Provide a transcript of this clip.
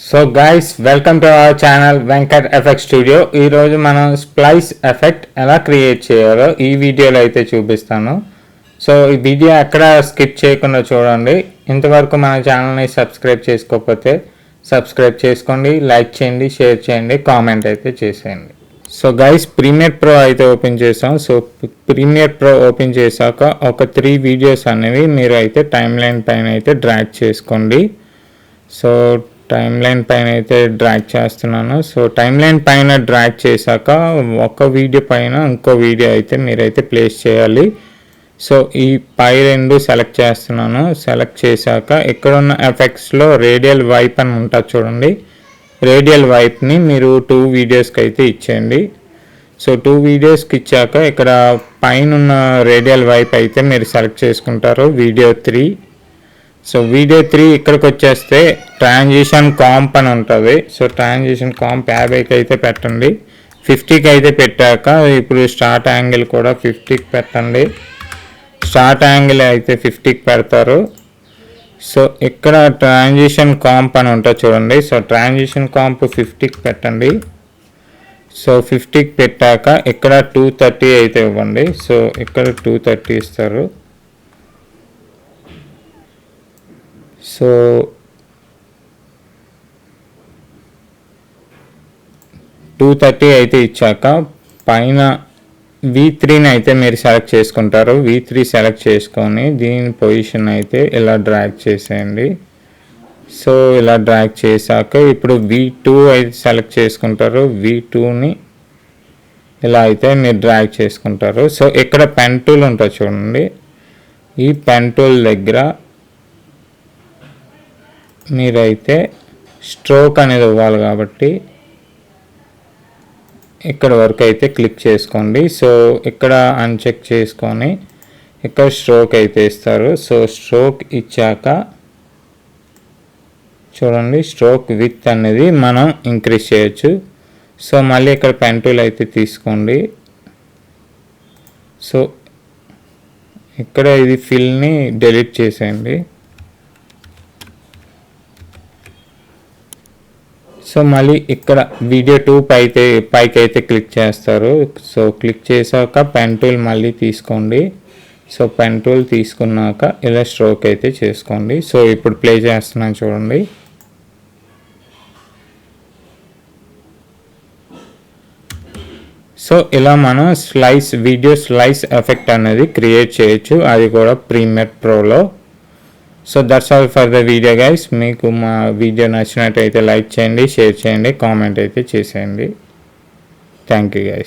So guys welcome to our channel Venkat effect studio. ఈరోజు మనం splice effect ఎలా create చేయాలో ఈ వీడియోలో అయితే చూపిస్తాను. సో ఈ వీడియో ఎక్కడ స్కిప్ చేయకుండా చూడండి. ఇంతవరకు మన ఛానల్ని సబ్స్క్రైబ్ చేసుకోకపోతే సబ్స్క్రైబ్ చేసుకోండి, లైక్ చేయండి, షేర్ చేయండి, కామెంట్ అయితే చేసేయండి. సో గైస్ ప్రీమియర్ ప్రో అయితే ఓపెన్ చేసాం. సో ప్రీమియర్ ప్రో ఓపెన్ చేశాక ఒక 3 వీడియోస్ అనేవి మీరు అయితే టైమ్ లైన్ పైన అయితే డ్రాగ్ చేసుకోండి. సో టైమ్ లైన్ పైన అయితే డ్రాగ్ చేస్తున్నాను. సో టైమ్ లైన్ పైన డ్రాగ్ చేశాక ఒక వీడియో పైన ఇంకో వీడియో అయితే మీరైతే ప్లేస్ చేయాలి. సో ఈ పై 2 సెలెక్ట్ చేస్తున్నాను. సెలెక్ట్ చేశాక ఇక్కడ ఉన్న ఎఫెక్ట్స్లో రేడియల్ వైప్ అని ఉంటుంది చూడండి. రేడియల్ వైప్ని మీరు 2 వీడియోస్కి అయితే ఇచ్చేయండి. సో 2 వీడియోస్కి ఇచ్చాక ఇక్కడ పైన ఉన్న రేడియల్ వైప్ అయితే మీరు సెలెక్ట్ చేసుకుంటారు, వీడియో 3. సో వీడియో 3 ఇక్కడికి వచ్చేస్తే ట్రాన్సిషన్ కాంప్ అని ఉంటుంది. సో ట్రాన్సిషన్ కాంప్ 50కి అయితే పెట్టండి. 50కి అయితే పెట్టాక ఇప్పుడు స్టార్ట్ యాంగిల్ కూడా 50కి పెట్టండి. స్టార్ట్ యాంగిల్ అయితే 50కి పెడతారు. సో ఇక్కడ ట్రాన్సిషన్ కాంప్ అని ఉంటుంది చూడండి. సో ట్రాన్సిషన్ కాంప్ 50కి పెట్టండి. సో 50కి పెట్టాక ఇక్కడ 230 అయితే ఇవ్వండి. సో ఇక్కడ 230 ఇస్తారు. సో 230 అయితే ఇచ్చాక పైన V3ని అయితే మీరు సెలెక్ట్ చేసుకుంటారు. V3 సెలెక్ట్ చేసుకొని దీని పొజిషన్ అయితే ఇలా డ్రాగ్ చేసేయండి. సో ఇలా డ్రాగ్ చేశాక ఇప్పుడు V2 అయితే సెలెక్ట్ చేసుకుంటారు. V2ని ఇలా అయితే మీరు డ్రాగ్ చేసుకుంటారు. సో ఇక్కడ పెన్ టూల్ ఉంటుంది చూడండి. ఈ పెన్ టూల్ దగ్గర మీరైతే స్ట్రోక్ అనేది ఇవ్వాలి కాబట్టి ఇక్కడ వరకు అయితే క్లిక్ చేసుకోండి. సో ఇక్కడ అన్చెక్ చేసుకొని ఇక్కడ స్ట్రోక్ అయితే ఇస్తారు. సో స్ట్రోక్ ఇచ్చాక చూడండి స్ట్రోక్ విత్ అనేది మనం ఇంక్రీజ్ చేయొచ్చు. సో మళ్ళీ ఇక్కడ పెన్ టూల్ అయితే తీసుకోండి. సో ఇక్కడ ఇది ఫిల్ని డిలీట్ చేసేయండి. సో మళ్ళీ ఇక్కడ వీడియో 2 పైకి అయితే క్లిక్ చేస్తారు. సో క్లిక్ చేశాక పెన్ టూల్ మళ్ళీ తీసుకోండి. సో పెన్ టూల్ తీసుకున్నాక ఇలా స్ట్రోక్ అయితే చేసుకోండి. సో ఇప్పుడు ప్లే చేస్తున్నాను చూడండి. సో ఇలా మనం వీడియో స్లైస్ ఎఫెక్ట్ అనేది క్రియేట్ చేయొచ్చు, అది కూడా ప్రీమియర్ ప్రోలో. So that's all for the video guys. మీకు మా వీడియో నచ్చినట్టయితే లైక్ చేయండి, షేర్ చేయండి, కామెంట్ అయితే చేసేయండి. Thank you guys.